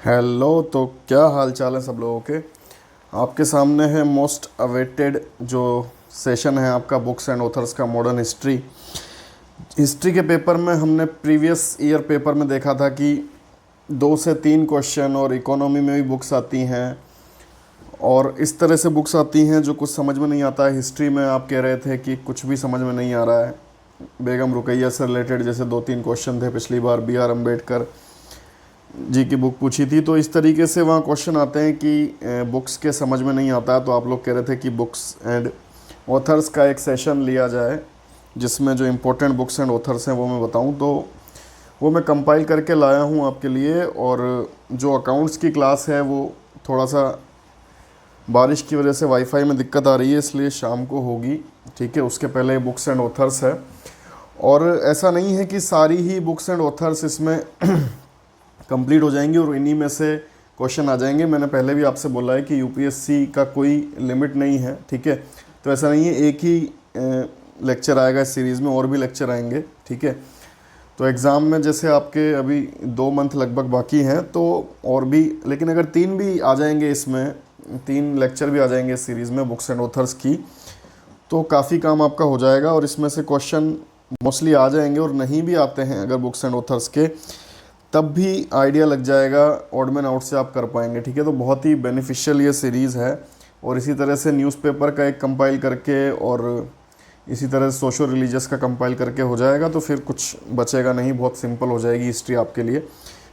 Hello. तो क्या हाल चाल है सब लोगों के। आपके सामने है मोस्ट अवेटेड जो सेशन है आपका बुक्स एंड ऑथर्स का मॉडर्न हिस्ट्री। हिस्ट्री के पेपर में हमने प्रीवियस ईयर पेपर में देखा था कि 2 से 3 क्वेश्चन और इकोनॉमी में भी बुक्स आती हैं और इस तरह से बुक्स आती हैं जो कुछ समझ में नहीं आता है। हिस्ट्री में आप कह रहे थे कि कुछ भी समझ में नहीं आ रहा है। बेगम रुकैया से रिलेटेड जैसे 2-3 क्वेश्चन थे पिछली बार, B.R. अम्बेडकर जी की बुक पूछी थी, तो इस तरीके से वहाँ क्वेश्चन आते हैं कि बुक्स के समझ में नहीं आता है। तो आप लोग कह रहे थे कि बुक्स एंड ऑथर्स का एक सेशन लिया जाए जिसमें जो इम्पोर्टेंट बुक्स एंड ऑथर्स हैं वो मैं बताऊं। तो वो मैं कंपाइल करके लाया हूं आपके लिए। और जो अकाउंट्स की क्लास है वो थोड़ा सा बारिश की वजह से वाईफाई में दिक्कत आ रही है, इसलिए शाम को होगी। ठीक है, उसके पहले बुक्स एंड ऑथर्स है। और ऐसा नहीं है कि सारी ही बुक्स एंड ऑथर्स इसमें कंप्लीट हो जाएंगी और इन्हीं में से क्वेश्चन आ जाएंगे। मैंने पहले भी आपसे बोला है कि यूपीएससी का कोई लिमिट नहीं है। ठीक है, तो ऐसा नहीं है एक ही लेक्चर आएगा इस सीरीज़ में, और भी लेक्चर आएंगे। ठीक है, तो एग्ज़ाम में जैसे आपके अभी 2 मंथ लगभग बाकी हैं तो और भी, लेकिन अगर 3 भी आ जाएंगे, इसमें 3 लेक्चर भी आ जाएंगे इस सीरीज़ में बुक्स एंड ऑथर्स की, तो काफ़ी काम आपका हो जाएगा। और इसमें से क्वेश्चन मोस्टली आ जाएंगे, और नहीं भी आते हैं अगर बुक्स एंड ऑथर्स के, तब भी आइडिया लग जाएगा, ऑड मैन आउट से आप कर पाएंगे। ठीक है, तो बहुत ही बेनिफिशियल ये सीरीज़ है। और इसी तरह से न्यूज़पेपर का एक कंपाइल करके और इसी तरह से सोशल रिलीजियस का कंपाइल करके हो जाएगा, तो फिर कुछ बचेगा नहीं, बहुत सिंपल हो जाएगी हिस्ट्री आपके लिए।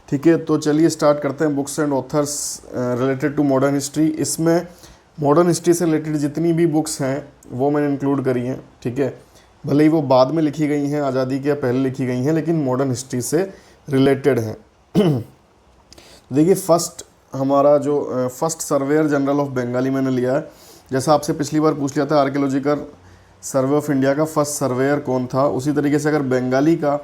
ठीक है, तो चलिए स्टार्ट करते हैं books and authors related to modern history. इसमें मॉडर्न हिस्ट्री से रिलेटेड जितनी भी बुक्स हैं वो मैंने इंक्लूड करी हैं। ठीक है, भले ही वो बाद में लिखी गई हैं, आज़ादी के पहले लिखी गई हैं, लेकिन मॉडर्न हिस्ट्री से रिलेटेड हैं। देखिए, फर्स्ट हमारा जो first surveyor general of Bengali मैंने लिया है। जैसा आपसे पिछली बार पूछ लिया था आर्कियोलॉजिकल सर्वे ऑफ इंडिया का फर्स्ट सर्वेयर कौन था, उसी तरीके से अगर बंगाली का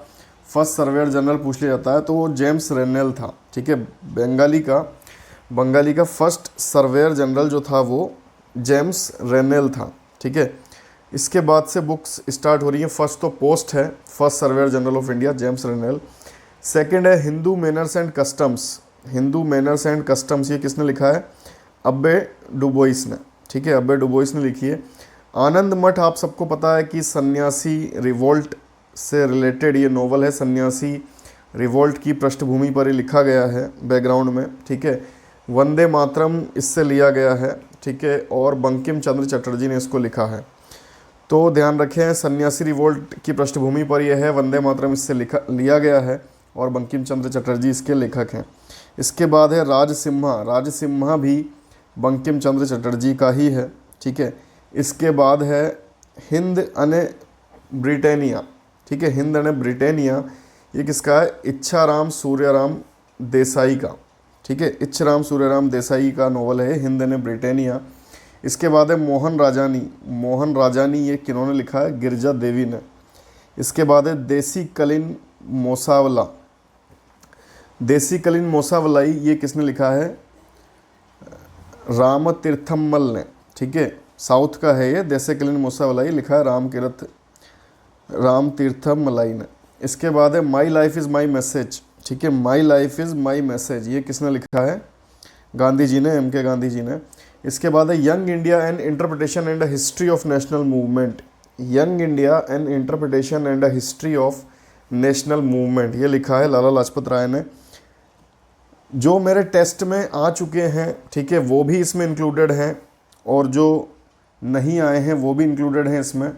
फर्स्ट सर्वेयर जनरल पूछ लिया जाता है तो वो जेम्स रेनेल था। ठीक है, बंगाली का फर्स्ट सर्वेयर जनरल जो था वो जेम्स रेनेल था। ठीक है, इसके बाद से बुक्स स्टार्ट हो रही हैं। फर्स्ट तो पोस्ट है, first surveyor general of India James Rennell. Second है Hindu manners and customs. Hindu manners and customs, ये किसने लिखा है? अब्बे डुबोइस ने। ठीक है, अब्बे डुबोइस ने लिखी है। आनंद मठ, आप सबको पता है कि सन्यासी रिवोल्ट से रिलेटेड ये नोवेल है। सन्यासी रिवोल्ट की पृष्ठभूमि पर ये लिखा गया है बैकग्राउंड में। ठीक है, वंदे मातरम इससे लिया गया है। ठीक है, और बंकिम चंद्र चटर्जी ने इसको लिखा है। तो ध्यान रखें, सन्यासी रिवोल्ट की पृष्ठभूमि पर यह है, वंदे मातरम इससे लिया गया है और बंकिम चंद्र चटर्जी इसके लेखक हैं। इसके बाद है राजसिम्हा। राजसिम्हा भी बंकिम चंद्र चटर्जी का ही है। ठीक है, इसके बाद है हिंद अने ब्रिटेनिया। ठीक है, हिंद अने ब्रिटेनिया, ये किसका है? इच्छाराम सूर्यराम देसाई का। ठीक है, इच्छाराम सूर्यराम देसाई का नोवेल है हिंद अने ब्रिटेनिया। इसके बाद है मोहन राजानी। मोहन राजानी ये किन्होंने लिखा है? गिरजा देवी ने। इसके बाद है देसी कलिन मोसावला। देसी कलिन मोसावलाई, ये किसने लिखा है? राम तीर्थम्मल ने। ठीक है, साउथ का है ये। देसी कलिन मोसावलाई लिखा है राम तीर्थम्मलाई ने। इसके बाद है my life is my message. ठीक है, my life is my message, ये किसने लिखा है? गांधी जी ने, MK गांधी जी ने। इसके बाद है young India and interpretation and history of national movement. Young India and interpretation and history of national movement, ये लिखा है लाला लाजपत राय ने। जो मेरे टेस्ट में आ चुके हैं, ठीक है, वो भी इसमें इंक्लूडेड हैं, और जो नहीं आए हैं वो भी इंक्लूडेड हैं इसमें।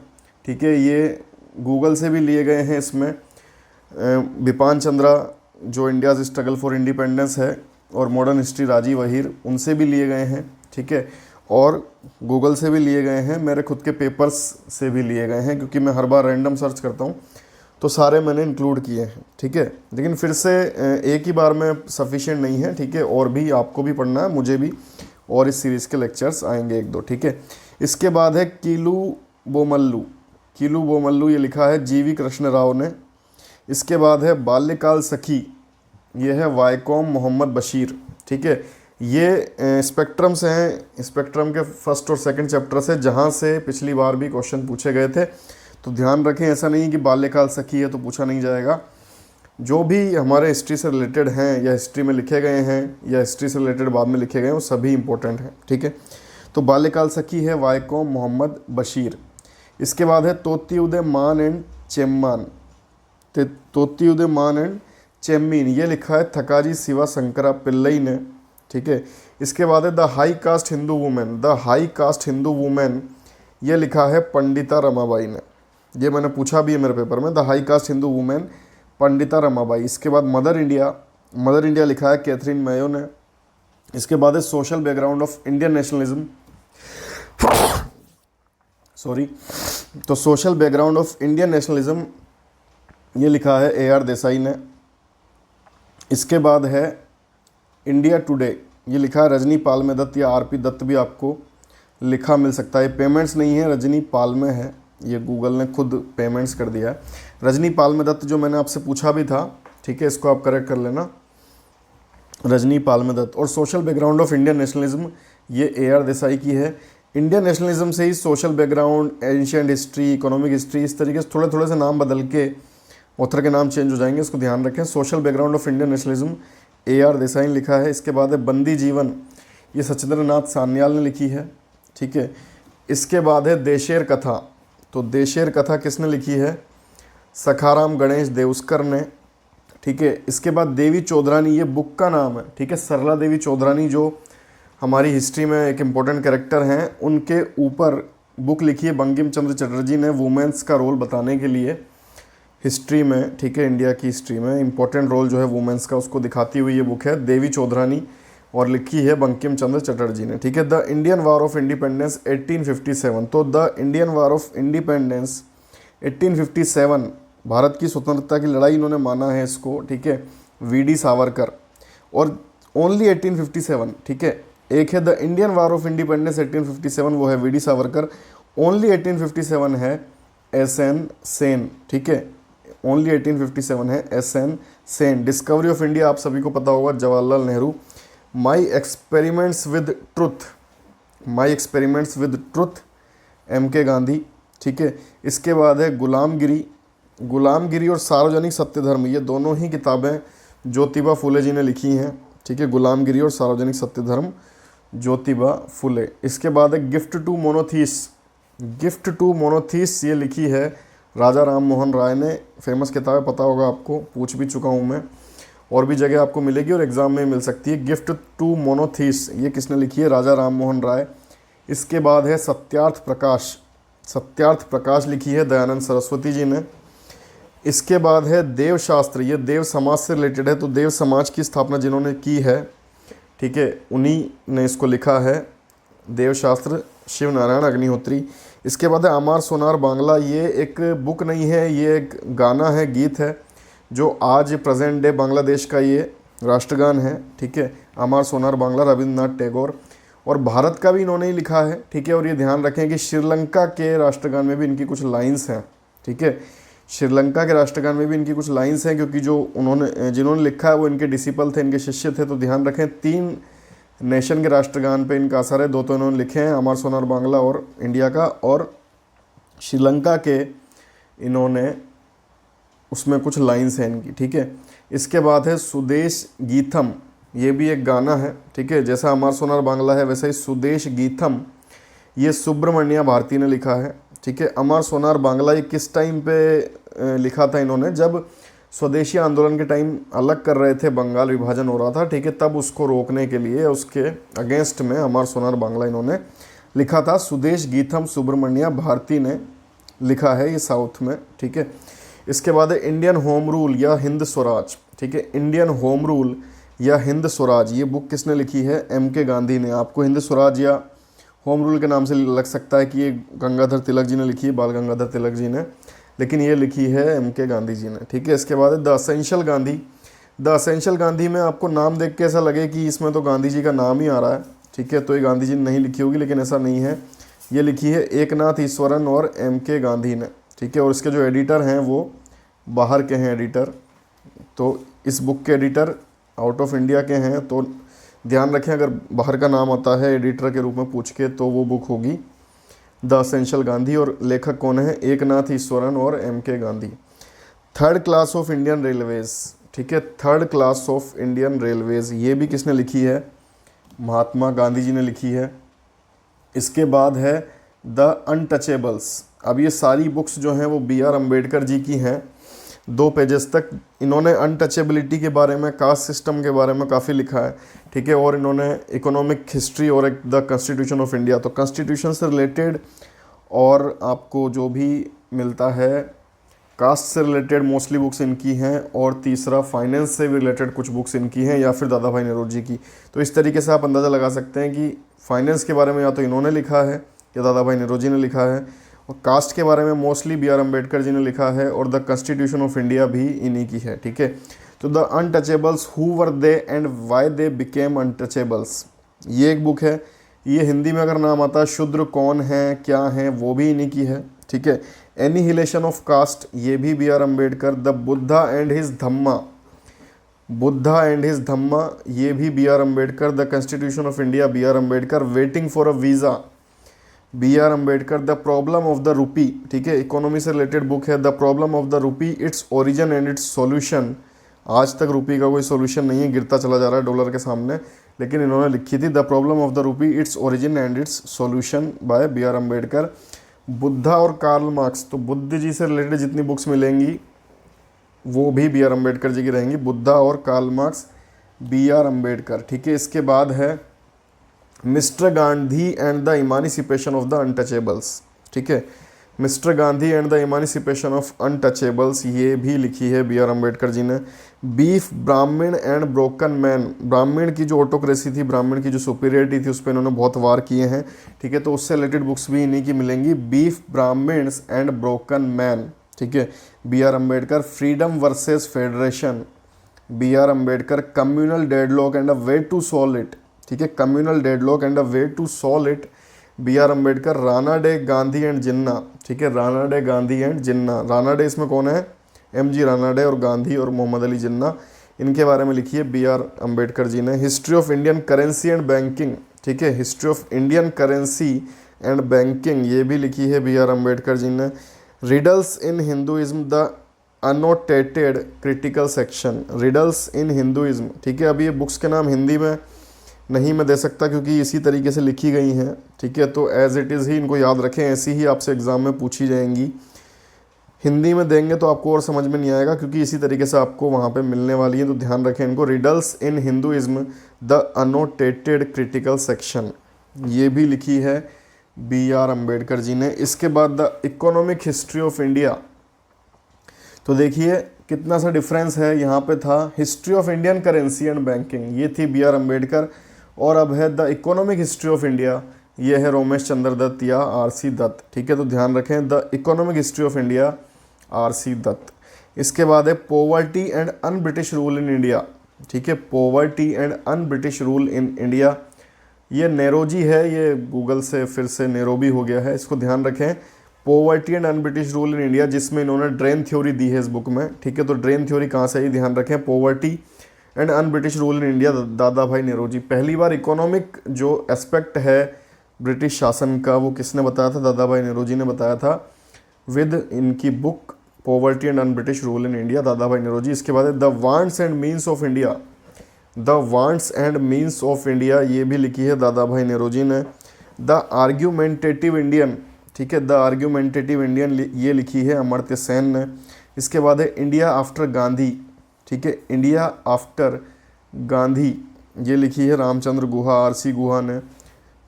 ठीक है, ये गूगल से भी लिए गए हैं। इसमें बिपान चंद्रा जो इंडियाज़ स्ट्रगल फॉर इंडिपेंडेंस है, और मॉडर्न हिस्ट्री राजीव अहीर, उनसे भी लिए गए हैं। ठीक है, और गूगल से भी लिए गए हैं, मेरे खुद के पेपर्स से भी लिए गए हैं, क्योंकि मैं हर बार रैंडम सर्च करता हूँ तो सारे मैंने इंक्लूड किए हैं। ठीक है, लेकिन फिर से एक ही बार में सफिशिएंट नहीं है। ठीक है, और भी आपको भी पढ़ना है, मुझे भी, और इस सीरीज़ के लेक्चर्स आएंगे 1-2। ठीक है, इसके बाद है कीलू बोमल्लू। कीलू बोमल्लू, ये लिखा है GV कृष्ण राव ने। इसके बाद है बाल्यकाल सखी, ये है वायकॉम मोहम्मद बशीर। ठीक है, ये स्पेक्ट्रम से हैं, स्पेक्ट्रम के फर्स्ट और सेकंड चैप्टर से, जहाँ से पिछली बार भी क्वेश्चन पूछे गए थे। तो ध्यान रखें, ऐसा नहीं कि बाल्यकाल सखी है तो पूछा नहीं जाएगा। जो भी हमारे हिस्ट्री से रिलेटेड हैं या हिस्ट्री में लिखे गए हैं या हिस्ट्री से रिलेटेड बाद में लिखे गए हैं वो सभी इंपॉर्टेंट हैं, ठीक है। तो बाल्यकाल सखी है वायकोम मोहम्मद बशीर। इसके बाद है तोती उदय मान एंड चेम्मान, तोती उदय मान एंड चेम्मीन, ये लिखा है थकाजी शिवा शंकरा पिल्लई ने, ठीक है। इसके बाद है the high cast Hindu women, the high cast Hindu women, ये लिखा है पंडिता रमाबाई ने। ये मैंने पूछा भी है मेरे पेपर में, the high cast Hindu women Pandita Ramabai. इसके बाद मदर इंडिया, मदर इंडिया लिखा है कैथरीन मेयो ने। इसके बाद है social background of Indian nationalism, sorry, तो social background of Indian nationalism ये लिखा है AR देसाई ने। इसके बाद है इंडिया टुडे, ये लिखा है रजनी पालमे दत्त या RP दत्त भी आपको लिखा मिल सकता है। पेमेंट्स नहीं है, रजनी पालमे है, ये गूगल ने खुद पेमेंट्स कर दिया है। रजनी पालमे दत्त जो मैंने आपसे पूछा भी था, ठीक है, इसको आप करेक्ट कर लेना, रजनी पालमे दत्त। और social background of Indian nationalism ये AR देसाई की है। इंडियन नेशनलिज्म से ही social background, ancient history, economic history, इस तरीके से थोड़े थोड़े से नाम बदल के ऑथर के नाम चेंज हो जाएंगे, इसको ध्यान रखें। Social background of Indian nationalism AR Desai ने लिखा है। इसके बाद है बंदी जीवन, ये सचिंद्र नाथ सान्याल ने लिखी है, ठीक है। इसके बाद है देशेर कथा, तो देशेर कथा किसने लिखी है? सखाराम गणेश देउस्कर ने, ठीक है। इसके बाद देवी चौधरानी, ये बुक का नाम है, ठीक है। सरला देवी चौधरानी जो हमारी हिस्ट्री में एक इम्पोर्टेंट कैरेक्टर हैं, उनके ऊपर बुक लिखी है बंकिम चंद्र चटर्जी ने वुमेंस का रोल बताने के लिए हिस्ट्री में, ठीक है। इंडिया की हिस्ट्री में इम्पोर्टेंट रोल जो है वुमेंस का, उसको दिखाती हुई ये बुक है देवी चौधरानी और लिखी है बंकिम चंद्र चटर्जी ने, ठीक है। The Indian war of independence 1857, तो the Indian war of independence 1857, Bharat की स्वतंत्रता की लड़ाई इन्होंने माना है इसको, ठीक है, VD सावरकर। और ओनली 1857, ठीक है। एक है the Indian war of independence 1857, वो है VD सावरकर। ओनली 1857 है SN सेन, ठीक है। ओनली 1857 है SN Sen. Discovery of India आप सभी को पता होगा, Jawaharlal Nehru. My experiments with truth, my experiments with truth MK Gandhi, ठीक है। इसके बाद है गुलामगिरी, गुलामगिरी और सार्वजनिक सत्य धर्म, ये दोनों ही किताबें ज्योतिबा फुले जी ने लिखी हैं, ठीक है। गुलामगिरी और सार्वजनिक सत्य धर्म, ज्योतिबा फुले। इसके बाद है गिफ्ट टू मोनोथीस, गिफ्ट टू मोनोथीस, ये लिखी है राजा राम मोहन राय ने। फेमस किताब है, पता होगा आपको, पूछ भी चुका हूँ मैं, और भी जगह आपको मिलेगी और एग्जाम में मिल सकती है। गिफ्ट टू मोनोथीस, ये किसने लिखी है? राजा राम मोहन राय। इसके बाद है सत्यार्थ प्रकाश, सत्यार्थ प्रकाश लिखी है दयानंद सरस्वती जी ने। इसके बाद है देव शास्त्र, ये देव समाज से रिलेटेड है, तो देव समाज की स्थापना जिन्होंने की है, ठीक है, उन्हीं ने इसको लिखा है देव शास्त्र, शिव नारायण अग्निहोत्री। इसके बाद है अमार सोनार बांग्ला, ये एक बुक नहीं है, ये एक गाना है, गीत है, जो आज प्रेजेंट डे बांग्लादेश का ये राष्ट्रगान है, ठीक है। अमार सोनार बांग्ला, रविंद्रनाथ टैगोर। और भारत का भी इन्होंने ही लिखा है, ठीक है। और ये ध्यान रखें कि श्रीलंका के राष्ट्रगान में भी इनकी कुछ लाइन्स हैं, ठीक है। श्रीलंका के राष्ट्रगान में भी इनकी कुछ लाइन्स हैं, क्योंकि जो जिन्होंने लिखा है वो इनके डिसिपल थे, इनके शिष्य थे। तो ध्यान रखें 3 नेशन के राष्ट्रगान पे इनका असर है, 2 तो इन्होंने लिखे हैं, अमर सोनार बांग्ला और इंडिया का, और श्रीलंका के इन्होंने उसमें कुछ लाइन्स हैं इनकी, ठीक है। इसके बाद है सुदेश गीतम, ये भी एक गाना है, ठीक है। जैसा अमर सोनार बांग्ला है वैसे ही सुदेश गीतम, ये सुब्रमण्या भारती ने लिखा है, ठीक है। अमर सोनार बांग्ला ये किस टाइम पे लिखा था इन्होंने? जब स्वदेशी आंदोलन के टाइम अलग कर रहे थे, बंगाल विभाजन हो रहा था, ठीक है, तब उसको रोकने के लिए उसके अगेंस्ट में अमर सोनार बांग्ला इन्होंने लिखा था। सुदेश गीतम सुब्रमण्या भारती ने लिखा है, ये साउथ में, ठीक है। इसके बाद है इंडियन होम रूल या हिंद स्वराज, ठीक है। इंडियन होम रूल या हिंद स्वराज, ये बुक किसने लिखी है? MK गांधी ने। आपको हिंद स्वराज या होम रूल के नाम से लग सकता है कि ये गंगाधर तिलक जी ने लिखी है, बाल गंगाधर तिलक जी ने, लेकिन ये लिखी है MK गांधी जी ने, ठीक है। इसके बाद है the essential Gandhi. The essential Gandhi में आपको नाम देख के ऐसा लगे कि इसमें तो गांधी जी का नाम ही आ रहा है, ठीक है, तो ये गांधी जी ने नहीं लिखी होगी, लेकिन ऐसा नहीं है। ये लिखी है एकनाथ ईश्वरन और MK गांधी ने, ठीक है। और इसके जो एडिटर हैं वो बाहर के हैं एडिटर, तो इस बुक के एडिटर आउट ऑफ इंडिया के हैं, तो ध्यान रखें अगर बाहर का नाम आता है एडिटर के रूप में पूछ के, तो वो बुक होगी द असेंशियल गांधी। और लेखक कौन है? एकनाथ ईश्वरन और MK Gandhi. Third class of Indian railways, ठीक है, third class of Indian railways, ये भी किसने लिखी है? महात्मा गांधी जी ने लिखी है। इसके बाद है द अनटचेबल्स। अब ये सारी बुक्स जो हैं वो B.R. अम्बेडकर जी की हैं, 2 पेजेस तक। इन्होंने अनटचेबिलिटी के बारे में, कास्ट सिस्टम के बारे में काफ़ी लिखा है, ठीक है, और इन्होंने इकोनॉमिक हिस्ट्री और एक द कॉन्स्टिट्यूशन ऑफ इंडिया, तो कॉन्स्टिट्यूशन से रिलेटेड और आपको जो भी मिलता है कास्ट से रिलेटेड मोस्टली बुक्स इनकी हैं, और तीसरा फाइनेंस से भी रिलेटेड कुछ बुक्स इनकी हैं, या फिर दादा भाई नेहरू की। तो इस तरीके से आप अंदाज़ा लगा सकते हैं कि फाइनेंस के बारे में या तो इन्होंने लिखा है या दादा भाई नेहरू ने लिखा है, और कास्ट के बारे में मोस्टली B.R. अम्बेडकर जी ने लिखा है, और द कॉन्स्टिट्यूशन ऑफ इंडिया भी इन्हीं की है, ठीक है। तो the untouchables, who were they and why they became untouchables, ये एक बुक है। ये हिंदी में अगर नाम आता है शूद्र कौन है, क्या है, वो भी इन्हीं की है, ठीक है। एनिहिलेशन ऑफ कास्ट, ये भी B.R. Ambedkar. The Buddha and his Dhamma, Buddha and his Dhamma, ये भी B.R. Ambedkar. The constitution of India, B.R. Ambedkar. Waiting for a visa, B.R. Ambedkar. The problem of the rupee, ठीक है, इकोनॉमी से रिलेटेड बुक है। The problem of the rupee, its origin and its solution. आज तक रूपी का कोई सॉल्यूशन नहीं है, गिरता चला जा रहा है डॉलर के सामने, लेकिन इन्होंने लिखी थी the problem of the rupee, its origin and its solution bye B.R. Ambedkar. Buddha और कार्ल मार्क्स, तो बुद्ध जी से रिलेटेड जितनी बुक्स मिलेंगी वो भी B.R. अम्बेडकर जी की रहेंगी। बुद्धा और कार्ल मार्क्स, B.R. अम्बेडकर, ठीक है। इसके बाद है mister Gandhi and the इमानिसिपेशन of the untouchables, ठीक है, mister Gandhi and the इमानिसिपेशन of untouchables, ये भी लिखी है B.R. अम्बेडकर जी ने। बीफ, ब्राह्मण एंड ब्रोकन मैन, ब्राह्मण की जो ऑटोक्रेसी थी, ब्राह्मण की जो सुपीरियरिटी थी, उस पर इन्होंने बहुत वार किए हैं, ठीक है, तो उससे रिलेटेड बुक्स भी इन्हीं की मिलेंगी। Beef, Brahmins and broken men, ठीक है, B.R. Ambedkar. Freedom versus federation, B.R. Ambedkar. Communal deadlock and a way to solve it, ठीक है, communal deadlock and a way to solve it, B.R. Ambedkar. Ranade, Gandhi and Jinnah, ठीक है, Ranade, Gandhi and Jinnah. Ranade इसमें कौन है? M.G. Rana day, और गांधी और मोहम्मद अली जिन्ना, इनके बारे में लिखी है B.R. अम्बेडकर जी ने। History of Indian currency and banking, ठीक है, history of Indian currency and banking, ये भी लिखी है B.R. अम्बेडकर जी ने। Riddles in Hinduism, the annotated critical section, riddles in Hinduism, ठीक है। अब ये बुक्स के नाम हिंदी में नहीं मैं दे सकता क्योंकि इसी तरीके से लिखी गई हैं, ठीक है, तो एज इट इज़ ही इनको याद रखें, ऐसी ही आपसे एग्ज़ाम में पूछी जाएंगी। हिंदी में देंगे तो आपको और समझ में नहीं आएगा क्योंकि इसी तरीके से आपको वहाँ पे मिलने वाली है, तो ध्यान रखें इनको। Riddles in Hinduism, the annotated critical section, ये भी लिखी है B.R. अम्बेडकर जी ने। इसके बाद the economic history of India, तो देखिए कितना सा डिफरेंस है, यहाँ पे था history of Indian currency and banking, ये थी B.R. अम्बेडकर, और अब है the economic history of India, ये है रोमेश चंद्र दत्त या R.C. दत्त, ठीक है, तो ध्यान रखें the economic history of India, R.C. Dutt. इसके बाद है poverty and un British rule in India, ठीक है, poverty and un British rule in India, ये नेरोजी है, ये गूगल से फिर से नेरोबी हो गया है, इसको ध्यान रखें। Poverty and un British rule in India, जिसमें इन्होंने ड्रेन थ्योरी दी है इस बुक में, ठीक है, तो ड्रेन थ्योरी कहाँ से आई ध्यान रखें। Poverty and un British rule in India, दादा भाई नेहरू। पहली बार इकोनॉमिक जो एस्पेक्ट है ब्रिटिश शासन का वो किसने बताया था? दादा भाई नेहरू ने बताया था विद इनकी book poverty and un British rule in India, दादा भाई नेहरू। इसके बाद the wants and means of India, the wants and means of India, ये भी लिखी है दादा भाई नेहरू ने। द आर्ग्यूमेंटेटिव इंडियन, ठीक है, द आर्ग्यूमेंटेटिव इंडियन, ये लिखी है अमर्त्य सेन ने। इसके बाद है इंडिया आफ्टर गांधी, ठीक है, इंडिया आफ्टर गांधी, ये लिखी है रामचंद्र गुहा, R.C. गुहा ने,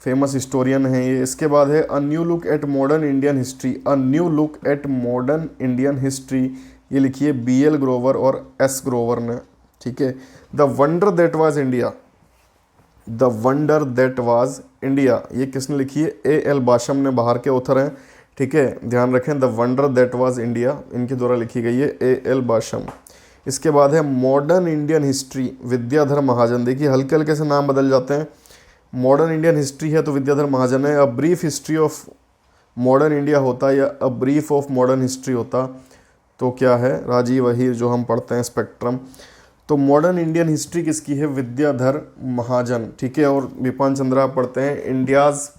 फेमस हिस्टोरियन है ये। इसके बाद है a new look at modern Indian history, a new look at modern Indian history, ये लिखी है B.L. ग्रोवर और S. ग्रोवर ने, ठीक है। The wonder that was India, the wonder that was India, ये किसने लिखी है? A.L. बाशम ने, बाहर के ऑथर हैं, ठीक है, ध्यान रखें। The wonder that was India इनके द्वारा लिखी गई है, A.L. बाशम। इसके बाद है मॉडर्न इंडियन हिस्ट्री, विद्याधर महाजन। देखिए हल्के हल्के से नाम बदल जाते हैं, मॉडर्न इंडियन हिस्ट्री है तो विद्याधर महाजन है। A brief history of modern India होता या a brief of modern history होता तो क्या है? राजीव अहीर, जो हम पढ़ते हैं स्पेक्ट्रम। तो मॉडर्न इंडियन हिस्ट्री किसकी है? विद्याधर महाजन, ठीक है। और विपिन चंद्र आप पढ़ते हैं इंडियाज़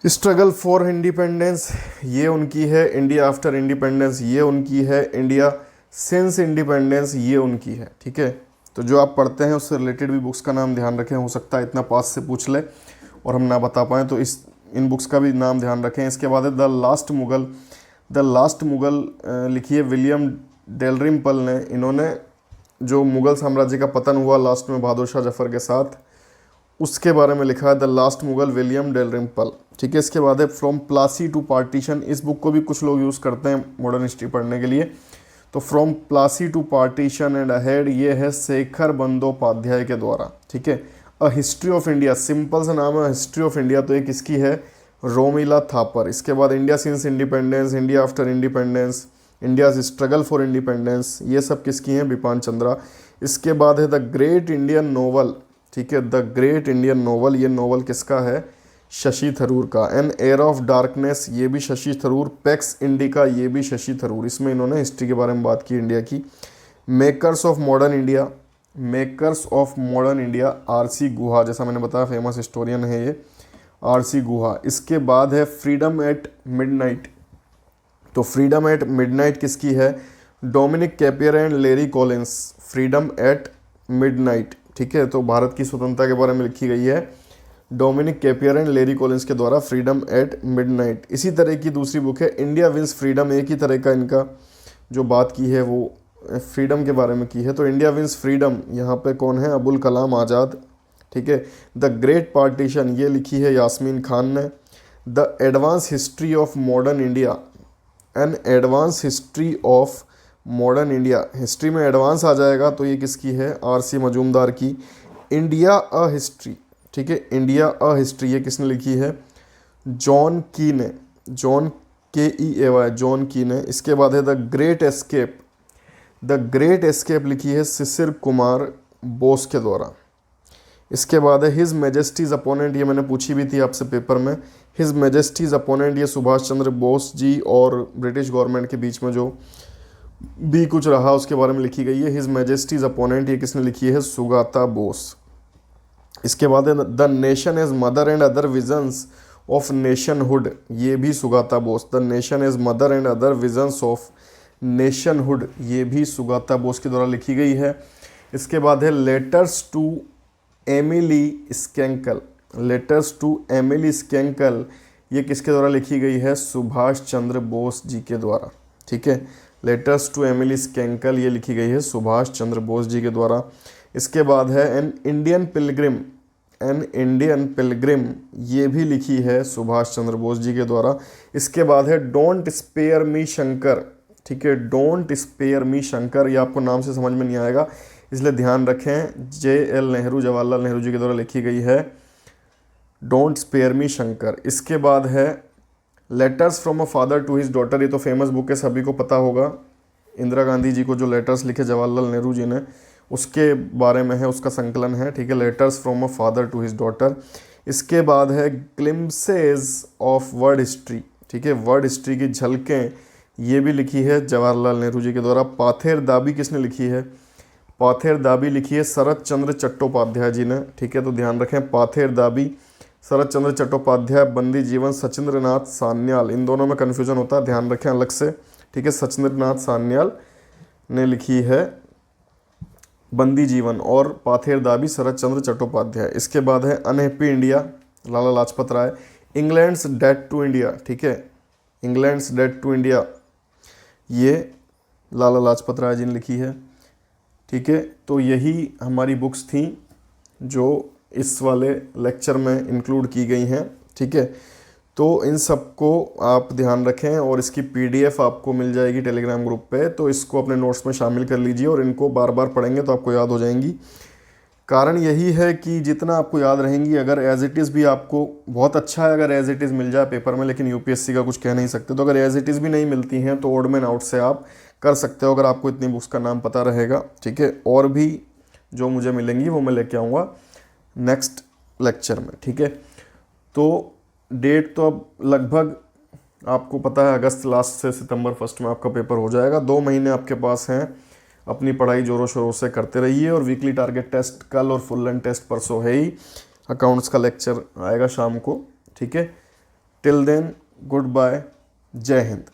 स्ट्रगल फॉर इंडिपेंडेंस ये उनकी है, इंडिया आफ्टर इंडिपेंडेंस ये उनकी है, इंडिया सिंस इंडिपेंडेंस ये उनकी है। ठीक है, तो जो आप पढ़ते हैं उससे रिलेटेड भी बुक्स का नाम ध्यान रखें, हो सकता है इतना पास से पूछ ले और हम ना बता पाएँ, तो इन बुक्स का भी नाम ध्यान रखें। इसके बाद है द लास्ट मुगल लिखी है विलियम डेलरिम्पल ने। इन्होंने जो मुग़ल साम्राज्य का पतन हुआ लास्ट में बहादुर शाह जफ़र के साथ, उसके बारे में लिखा है the last Mughal William Dalrymple. ठीक है, इसके बाद है फ्रॉम प्लासी टू पार्टीशन। इस बुक को भी कुछ लोग यूज़ करते हैं मॉडर्न हिस्ट्री पढ़ने के लिए। तो from Plassey to partition and ahead ये है शेखर बंदोपाध्याय के द्वारा। ठीक है, a history of India, simple सा नाम है हिस्ट्री ऑफ इंडिया, तो ये किसकी है, रोमिला थापर। इसके बाद India since independence, India after independence, India's struggle for independence, ये सब किसकी हैं, बिपान चंद्रा। इसके बाद है द ग्रेट इंडियन नोवल। ठीक है, द ग्रेट इंडियन नोवल, ये नोवल किसका है, शशि थरूर का। एन एयर ऑफ डार्कनेस ये भी शशि थरूर। पैक्स इंडिका ये भी शशि थरूर। इसमें इन्होंने हिस्ट्री के बारे में बात की इंडिया की। Makers of modern India R C. Guha, जैसा मैंने बताया फेमस हिस्टोरियन है ये आर.सी. गुहा। इसके बाद है फ्रीडम एट मिडनाइट। तो फ्रीडम एट मिडनाइट किसकी है, Dominique Lapierre and Larry Collins. Freedom at midnight, ठीक है, तो भारत की स्वतंत्रता के बारे में लिखी गई है Dominique Lapierre and Larry Collins के द्वारा, फ्रीडम एट मिडनाइट। इसी तरह की दूसरी बुक है इंडिया विंस फ्रीडम। एक ही तरह का इनका जो बात की है वो फ्रीडम के बारे में की है। तो इंडिया विंस फ्रीडम, यहाँ पे कौन है, अबुल कलाम आज़ाद। ठीक है, द ग्रेट पार्टीशन ये लिखी है यास्मीन खान ने। The advance history of modern India, an advance history of modern India, history में एडवांस आ जाएगा तो ये किसकी है, आर.सी. मजूमदार की। इंडिया अ हिस्ट्री, ठीक है, इंडिया अ हिस्ट्री ये किसने लिखी है, जॉन की ने, जॉन KEAY, जॉन की ने। इसके बाद है the great escape. The great escape लिखी है शिशिर कुमार बोस के द्वारा। इसके बाद है हिज मैजेस्टीज अपोनेंट, ये मैंने पूछी भी थी आपसे पेपर में। हिज मैजेस्टीज अपोनेंट ये सुभाष चंद्र बोस जी और ब्रिटिश गवर्नमेंट के बीच में जो भी कुछ रहा उसके बारे में लिखी गई है। हिज मैजेस्टीज अपोनेंट ये किसने लिखी है, सुगाता बोस। इसके बाद है the nation as mother and other visions of nationhood, ये भी Sugata Bose. The nation as mother and other visions of nationhood, ये भी सुगाता बोस के द्वारा लिखी गई है। इसके बाद है letters to Emilie Schenkl. Letters to Emilie Schenkl ये किसके द्वारा लिखी गई है, सुभाष चंद्र बोस जी के द्वारा। ठीक है, लेटर्स टू एमिली स्केंकल ये लिखी गई है सुभाष चंद्र बोस जी के द्वारा। इसके बाद है an Indian Pilgrim, an Indian Pilgrim ये भी लिखी है सुभाष चंद्र बोस जी के द्वारा। इसके बाद है डोंट स्पेयर मी शंकर। ठीक है, डोंट स्पेयर मी शंकर, ये आपको नाम से समझ में नहीं आएगा इसलिए ध्यान रखें, JL नेहरू, जवाहरलाल नेहरू जी के द्वारा लिखी गई है डोंट स्पेयर मी शंकर। इसके बाद है letters from a father to his daughter, ये तो फेमस बुक है, सभी को पता होगा। इंदिरा गांधी जी को जो लेटर्स लिखे जवाहरलाल नेहरू जी ने, उसके बारे में है, उसका संकलन है। ठीक है, letters from a father to his daughter. इसके बाद है ग्लिम्सेज ऑफ वर्ल्ड हिस्ट्री। ठीक है, वर्ल्ड हिस्ट्री की झलकें ये भी लिखी है जवाहरलाल नेहरू जी के द्वारा। पाथेर दाबी किसने लिखी है, पाथेर दाबी लिखी है शरत चंद्र चट्टोपाध्याय जी ने। ठीक है, तो ध्यान रखें पाथेर दाबी, शरत चंद्र चट्टोपाध्याय, बंदी जीवन सचिंद्र नाथ सान्याल, इन दोनों में कन्फ्यूजन होता है, ध्यान रखें अलग से। ठीक है, सचिंद्र नाथ सान्याल ने लिखी है बंदी जीवन और पाथेर दाबी शरत चंद्र चट्टोपाध्याय। इसके बाद है unhappy India, Lala Lajpat Rai. England's debt to India, ठीक है, इंग्लैंड्स डेट टू इंडिया ये लाला लाजपत राय जी ने लिखी है। ठीक है, तो यही हमारी बुक्स थी जो इस वाले लेक्चर में इंक्लूड की गई हैं। ठीक है, तो इन सबको आप ध्यान रखें और इसकी PDF आपको मिल जाएगी टेलीग्राम ग्रुप पे, तो इसको अपने नोट्स में शामिल कर लीजिए और इनको बार बार पढ़ेंगे तो आपको याद हो जाएंगी। कारण यही है कि जितना आपको याद रहेंगी, अगर एज इट इज़ भी आपको बहुत अच्छा है अगर एज इट इज़ मिल जाए पेपर में, लेकिन UPSC का कुछ कह नहीं सकते, तो अगर एज इट इज़ भी नहीं मिलती हैं तो ओड में आउट से आप कर सकते हो अगर आपको इतनी बुक्स का नाम पता रहेगा। ठीक है, और भी जो मुझे मिलेंगी वो मैं लेके आऊँगा नेक्स्ट लेक्चर में। ठीक है, तो डेट तो अब लगभग आपको पता है अगस्त लास्ट से सितंबर फर्स्ट में आपका पेपर हो जाएगा। 2 महीने आपके पास हैं, अपनी पढ़ाई जोरों शोरों से करते रहिए। और वीकली टारगेट टेस्ट कल और फुल लेंथ टेस्ट परसों है ही। अकाउंट्स का लेक्चर आएगा शाम को। ठीक है, टिल देन गुड बाय, जय हिंद।